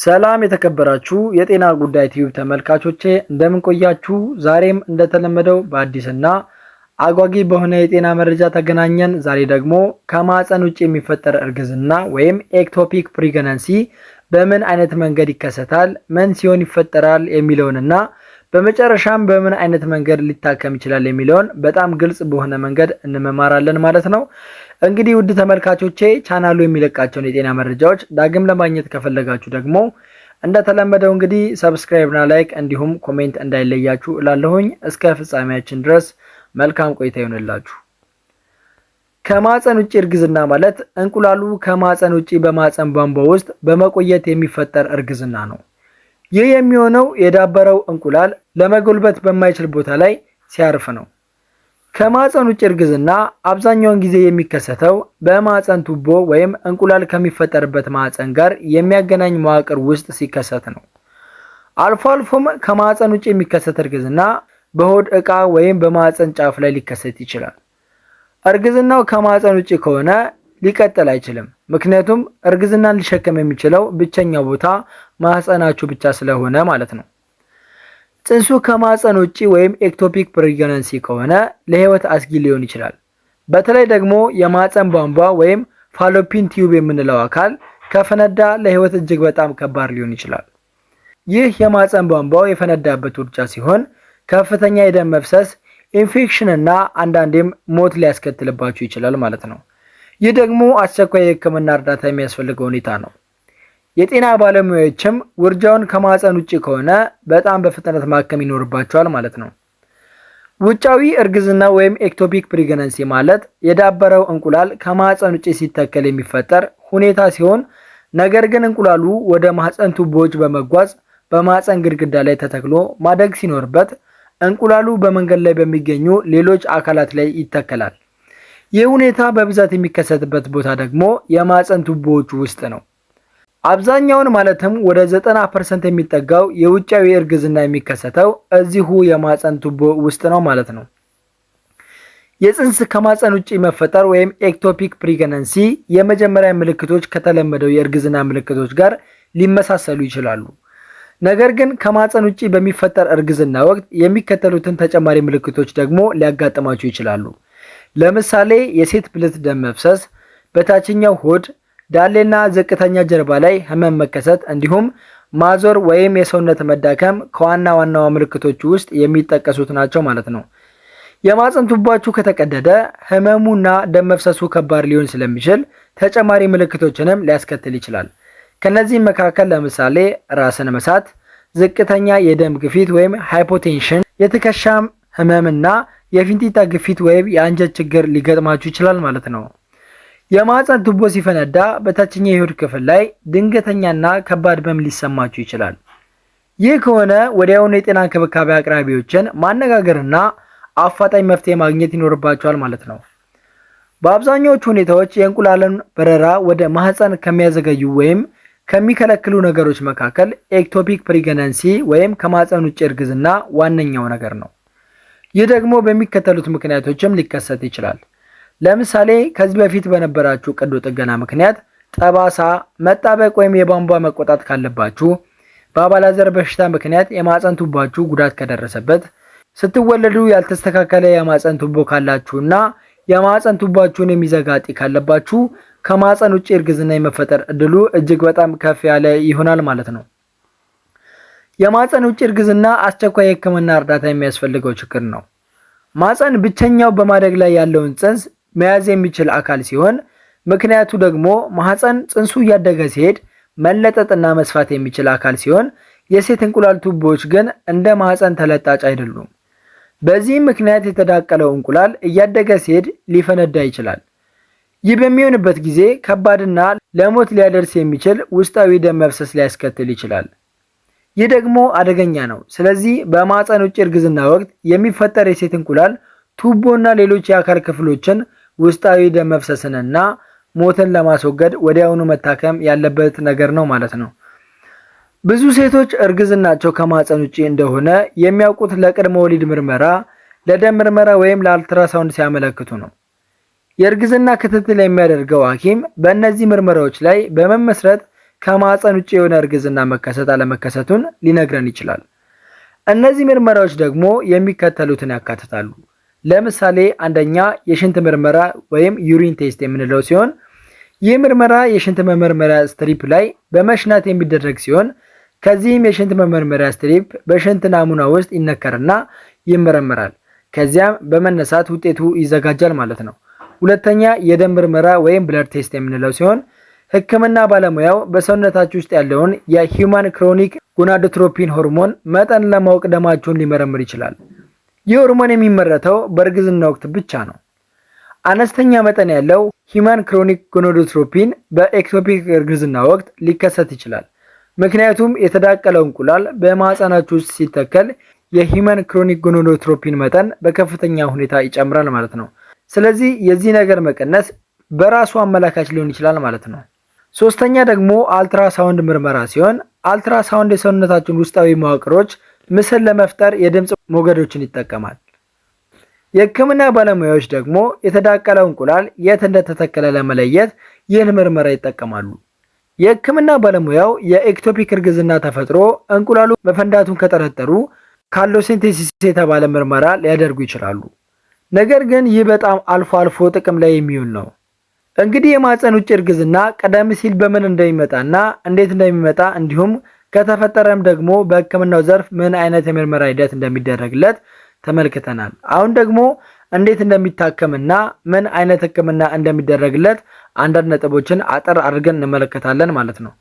ሰላም የተከበራችሁ የጤና ጉዳይ ቲዩብ ተመልካቾቼ እንደምን ቆያችሁ? ዛሬም እንደተለመደው በአዲስና አጓጊ በሆነ የጤና መረጃ ተገናኘን። ዛሬ ደግሞ ከማህፀን ውጭ የሚፈጠር እርግዝና ወይም ኤክቶፒክ ፕሬግናንሲ በምን አይነት መንገድ ይከሰታል፣ ምን ሲሆን ይፈጠራል የሚለውንና በመጨረሻም በምን አይነት መንገድ ሊታከም ይችላል የሚለውን በጣም ግልጽ በሆነ መንገድ እንመማራለን ማለት ነው። እንግዲህ ውድ ተመልካቾቼ ቻናሉ የሚለቃቸውን የጤና መረጃዎች ዳግም ለማግኘት ከፈለጋችሁ ደግሞ እንደተለመደው እንግዲህ ሰብስክራይብ እና ላይክ እንዲሁም ኮሜንት እንዳይለያችሁ እላለሁኝ። እስከ ፍጻሜያችን ድረስ መልካም ቆይታ ይሆንላችሁ። ከማህፀን ውጪ እርግዝና ማለት እንቁላሉ ከማህፀን ውጪ በማህፀን ቧንቧ ውስጥ በመቆየት የሚፈጠር እርግዝና ነው። ይህ የሚሆነው የዳበረው እንቁላል ለመጎልበት በማይችል ቦታ ላይ ሲያርፍ ነው። ከማህፀን ውጭ እርግዝና አብዛኛውን ጊዜ የሚከሰተው በማህፀን ቱቦ ወይም እንቁላል ከሚፈጠርበት ማህፀን ጋር የሚያገናኝ መዋቅር ውስጥ ሲከሰት ነው። አልፎ አልፎም ከማህፀን ውጭ የሚከሰት እርግዝና በሆድ ዕቃ ወይም በማህፀን ጫፍ ላይ ሊከሰት ይችላል። እርግዝናው ከማህፀን ውጭ ከሆነ ሊቀጥል አይችልም። ምክንያቱም እርግዝናን ሊሸከም የሚችለው ብቸኛው ቦታ ማህፀናችሁ ብቻ ስለሆነ ማለት ነው። ጽንሱ ከማህፀን ውጪ ወይም ኤክቶፒክ ፕሬግናንሲ ከሆነ ለህይወት አስጊ ሊሆን ይችላል። በተለይ ደግሞ የማህፀን ቧንቧ ወይም ፋሎፒን ቲዩብ የምንለው አካል ከፈነዳ ለህይወት እጅግ በጣም ከባድ ሊሆን ይችላል። ይህ የማህፀን ቧንቧው የፈነዳበት ውርጃ ሲሆን ከፍተኛ የደም መፍሰስ፣ ኢንፌክሽን እና አንዳንዴም ሞት ሊያስከትልባችሁ ይችላል ማለት ነው። ይህ ደግሞ አስቸኳይ የህክምና እርዳታ የሚያስፈልገው ሁኔታ ነው። የጤና ባለሙያዎችም ውርጃውን ከማህፀን ውጪ ከሆነ በጣም በፍጥነት ማከም ይኖርባቸዋል ማለት ነው። ውጫዊ እርግዝና ወይም ኤክቶፒክ ፕሬግናንሲ ማለት የዳበረው እንቁላል ከማህፀን ውጪ ሲተከል የሚፈጠር ሁኔታ ሲሆን ነገር ግን እንቁላሉ ወደ ማህፀን ቱቦዎች በመጓዝ በማህፀን ግድግዳ ላይ ተተክሎ ማደግ ሲኖርበት እንቁላሉ በመንገድ ላይ በሚገኙ ሌሎች አካላት ላይ ይተከላል። ይህ ሁኔታ በብዛት የሚከሰትበት ቦታ ደግሞ የማህፀን ቱቦዎች ውስጥ ነው። አብዛኛውን ማለትም ወደ 90% የሚጠጋው የውጫዊ እርግዝና የሚከሰተው እዚሁ የማህፀን ቱቦ ውስጥ ነው ማለት ነው። የጽንስ ከማህፀን ውጪ መፈጠር ወይም ኤክቶፒክ ፕሬግናንሲ የመጀመሪያ ምልክቶች ከተለመደው የእርግዝና ምልክቶች ጋር ሊመሳሰሉ ይችላሉ። ነገር ግን ከማህፀን ውጪ በሚፈጠር እርግዝና ወቅት የሚከተሉትን ተጨማሪ ምልክቶች ደግሞ ሊያጋጥማችሁ ይችላሉ። ለምሳሌ የሴት ብልት ደም መፍሰስ፣ በታችኛው ሆድ፣ ዳሌና ዝቅተኛ ጀርባ ላይ ህመም መከሰት እንዲሁም ማዞር ወይም የሰውነት መዳከም ከዋና ዋናዋ ምልክቶች ውስጥ የሚጠቀሱት ናቸው ማለት ነው። የማህፀን ቱቦአችሁ ከተቀደደ ህመሙና ደም መፍሰሱ ከባድ ሊሆን ስለሚችል ተጨማሪ ምልክቶችንም ሊያስከትል ይችላል። ከነዚህም መካከል ለምሳሌ ራስን መሳት፣ ዝቅተኛ የደም ግፊት ወይም ሃይፖቴንሽን፣ የትከሻም ህመምና የፊንጢጣ ግፊት ወይም የአንጀት ችግር ሊገጥማችሁ ይችላል ማለት ነው። የማህፀን ቱቦ ሲፈነዳ በታችኛው የሆድ ክፍል ላይ ድንገተኛና ከባድ ህመም ሊሰማችሁ ይችላል። ይህ ከሆነ ወዲያውኑ የጤና እንክብካቤ አቅራቢዎችን ማነጋገርና አፋጣኝ መፍትሄ ማግኘት ይኖርባቸዋል ማለት ነው። በአብዛኛዎቹ ሁኔታዎች የእንቁላልን በረራ ወደ ማህፀን ከሚያዘገዩ ወይም ከሚከለክሉ ነገሮች መካከል ኤክቶፒክ ፕሬግናንሲ ወይም ከማህፀን ውጭ እርግዝና ዋነኛው ነገር ነው። ይህ ደግሞ በሚከተሉት ምክንያቶችም ሊከሰት ይችላል። ለምሳሌ ከዚህ በፊት በነበራችሁ ቀዶ ጥገና ምክንያት ጠባሳ፣ መጣበቅ ወይም የቧንቧ መቆጣት ካለባችሁ፣ በአባላዘር በሽታ ምክንያት የማህፀን ቱቦአችሁ ጉዳት ከደረሰበት፣ ስትወለዱ ያልተስተካከለ የማህፀን ቱቦ ካላችሁና የማህፀን ቱቦአችሁን የሚዘጋ እጢ ካለባችሁ ከማህፀን ውጭ እርግዝና የመፈጠር እድሉ እጅግ በጣም ከፍ ያለ ይሆናል ማለት ነው። የማህፀን ውጭ እርግዝና አስቸኳይ የህክምና እርዳታ የሚያስፈልገው ችግር ነው። ማህፀን ብቸኛው በማደግ ላይ ያለውን ጽንስ መያዝ የሚችል አካል ሲሆን ምክንያቱ ደግሞ ማህፀን ጽንሱ እያደገ ሲሄድ መለጠጥና መስፋት የሚችል አካል ሲሆን የሴት እንቁላል ቱቦዎች ግን እንደ ማህፀን ተለጣጭ አይደሉም። በዚህም ምክንያት የተዳቀለው እንቁላል እያደገ ሲሄድ ሊፈነዳ ይችላል። ይህ በሚሆንበት ጊዜ ከባድና ለሞት ሊያደርስ የሚችል ውስጣዊ ደም መፍሰስ ሊያስከትል ይችላል። ይህ ደግሞ አደገኛ ነው። ስለዚህ በማህፀን ውጭ እርግዝና ወቅት የሚፈጠር የሴት እንቁላል ቱቦና ሌሎች የአካል ክፍሎችን ውስጣዊ ደም መፍሰስንና ሞትን ለማስወገድ ወዲያውኑ መታከም ያለበት ነገር ነው ማለት ነው። ብዙ ሴቶች እርግዝናቸው ከማህፀን ውጭ እንደሆነ የሚያውቁት ለቅድመ ወሊድ ምርመራ፣ ለደም ምርመራ ወይም ለአልትራሳውንድ ሲያመለክቱ ነው። የእርግዝና ክትትል የሚያደርገው ሐኪም በእነዚህ ምርመራዎች ላይ በመመስረት ከማህፀን ውጪ የሆነ እርግዝና መከሰት አለመከሰቱን ሊነግረን ይችላል። እነዚህ ምርመራዎች ደግሞ የሚከተሉትን ያካትታሉ። ለምሳሌ አንደኛ የሽንት ምርመራ ወይም ዩሪን ቴስት የምንለው ሲሆን ይህ ምርመራ የሽንት መመርመሪያ ስትሪፕ ላይ በመሽናት የሚደረግ ሲሆን ከዚህም የሽንት መመርመሪያ ስትሪፕ በሽንት ናሙና ውስጥ ይነከርና ይመረመራል። ከዚያም በመነሳት ውጤቱ ይዘጋጃል ማለት ነው። ሁለተኛ የደም ምርመራ ወይም ብለድ ቴስት የምንለው ሲሆን ሕክምና ባለሙያው በሰውነታችሁ ውስጥ ያለውን የሂውማን ክሮኒክ ጎናዶትሮፒን ሆርሞን መጠን ለማወቅ ደማችሁን ሊመረምር ይችላል። ይህ ሆርሞን የሚመረተው በእርግዝና ወቅት ብቻ ነው። አነስተኛ መጠን ያለው ሂውማን ክሮኒክ ጎናዶትሮፒን በኤክቶፒክ እርግዝና ወቅት ሊከሰት ይችላል። ምክንያቱም የተዳቀለው እንቁላል በማህፀናችሁ ውስጥ ሲተከል የሂውማን ክሮኒክ ጎናዶትሮፒን መጠን በከፍተኛ ሁኔታ ይጨምራል ማለት ነው። ስለዚህ የዚህ ነገር መቀነስ በራሱ አመላካች ሊሆን ይችላል ማለት ነው። ሶስተኛ ደግሞ አልትራሳውንድ ምርመራ ሲሆን አልትራሳውንድ የሰውነታችን ውስጣዊ መዋቅሮች ምስል ለመፍጠር የድምፅ ሞገዶችን ይጠቀማል። የህክምና ባለሙያዎች ደግሞ የተዳቀለው እንቁላል የት እንደተተከለ ለመለየት ይህን ምርመራ ይጠቀማሉ። የህክምና ባለሙያው የኤክቶፒክ እርግዝና ተፈጥሮ እንቁላሉ መፈንዳቱን ከጠረጠሩ ካሎሴንቴሲስ የተባለ ምርመራ ሊያደርጉ ይችላሉ። ነገር ግን ይህ በጣም አልፎ አልፎ ጥቅም ላይ የሚውል ነው። እንግዲህ የማህፀን ውጭ እርግዝና ቀደም ሲል በምን እንደሚመጣና እንዴት እንደሚመጣ እንዲሁም ከተፈጠረም ደግሞ በህክምናው ዘርፍ ምን አይነት የምርመራ ሂደት እንደሚደረግለት ተመልክተናል። አሁን ደግሞ እንዴት እንደሚታከምና ምን አይነት ህክምና እንደሚደረግለት አንዳንድ ነጥቦችን አጠር አድርገን እንመለከታለን ማለት ነው።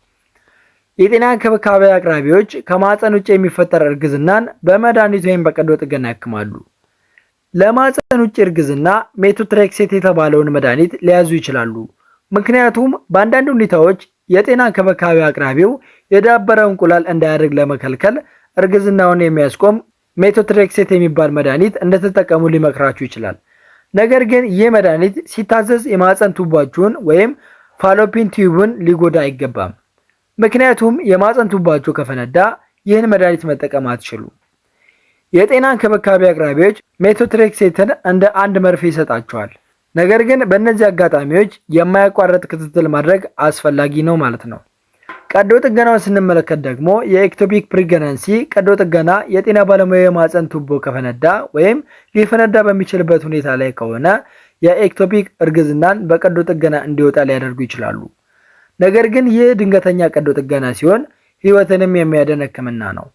የጤና እንክብካቤ አቅራቢዎች ከማህፀን ውጭ የሚፈጠር እርግዝናን በመድኃኒት ወይም በቀዶ ጥገና ያክማሉ። ለማህፀን ውጭ እርግዝና ሜቶትሬክሴት የተባለውን መድኃኒት ሊያዙ ይችላሉ። ምክንያቱም በአንዳንድ ሁኔታዎች የጤና እንክብካቤ አቅራቢው የዳበረ እንቁላል እንዳያድግ ለመከልከል እርግዝናውን የሚያስቆም ሜቶትሬክሴት የሚባል መድኃኒት እንደተጠቀሙ ሊመክራችሁ ይችላል። ነገር ግን ይህ መድኃኒት ሲታዘዝ የማህፀን ቱቧችሁን ወይም ፋሎፒን ቲዩብን ሊጎዳ አይገባም። ምክንያቱም የማህፀን ቱቧችሁ ከፈነዳ ይህን መድኃኒት መጠቀም አትችሉ። የጤና እንክብካቤ አቅራቢዎች ሜቶትሬክሴትን እንደ አንድ መርፌ ይሰጣቸዋል። ነገር ግን በእነዚህ አጋጣሚዎች የማያቋርጥ ክትትል ማድረግ አስፈላጊ ነው ማለት ነው። ቀዶ ጥገናውን ስንመለከት ደግሞ የኤክቶፒክ ፕሬግናንሲ ቀዶ ጥገና የጤና ባለሙያ የማህፀን ቱቦ ከፈነዳ ወይም ሊፈነዳ በሚችልበት ሁኔታ ላይ ከሆነ የኤክቶፒክ እርግዝናን በቀዶ ጥገና እንዲወጣ ሊያደርጉ ይችላሉ። ነገር ግን ይህ ድንገተኛ ቀዶ ጥገና ሲሆን ህይወትንም የሚያድን ህክምና ነው።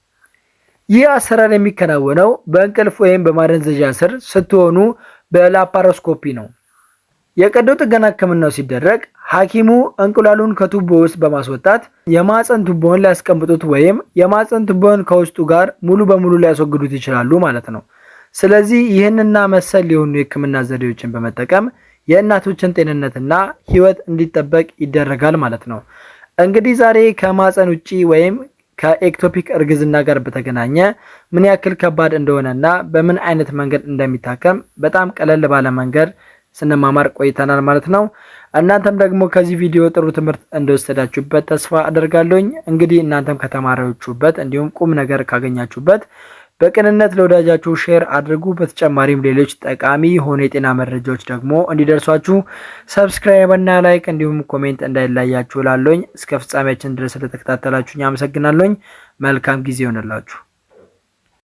ይህ አሰራር የሚከናወነው በእንቅልፍ ወይም በማደንዘዣ ስር ስትሆኑ በላፓሮስኮፒ ነው። የቀዶ ጥገና ህክምናው ሲደረግ ሐኪሙ እንቁላሉን ከቱቦ ውስጥ በማስወጣት የማህፀን ቱቦውን ሊያስቀምጡት ወይም የማህፀን ቱቦውን ከውስጡ ጋር ሙሉ በሙሉ ሊያስወግዱት ይችላሉ ማለት ነው። ስለዚህ ይህንና መሰል የሆኑ የህክምና ዘዴዎችን በመጠቀም የእናቶችን ጤንነትና ህይወት እንዲጠበቅ ይደረጋል ማለት ነው። እንግዲህ ዛሬ ከማህፀን ውጪ ወይም ከኤክቶፒክ እርግዝና ጋር በተገናኘ ምን ያክል ከባድ እንደሆነና በምን አይነት መንገድ እንደሚታከም በጣም ቀለል ባለ መንገድ ስንማማር ቆይተናል ማለት ነው። እናንተም ደግሞ ከዚህ ቪዲዮ ጥሩ ትምህርት እንደወሰዳችሁበት ተስፋ አደርጋለሁኝ። እንግዲህ እናንተም ከተማራችሁበት እንዲሁም ቁም ነገር ካገኛችሁበት በቅንነት ለወዳጃችሁ ሼር አድርጉ። በተጨማሪም ሌሎች ጠቃሚ የሆኑ የጤና መረጃዎች ደግሞ እንዲደርሷችሁ ሰብስክራይብ እና ላይክ እንዲሁም ኮሜንት እንዳይለያችሁ እላለሁኝ። እስከ ፍጻሜያችን ድረስ ስለተከታተላችሁኝ አመሰግናለሁኝ። መልካም ጊዜ ይሆንላችሁ።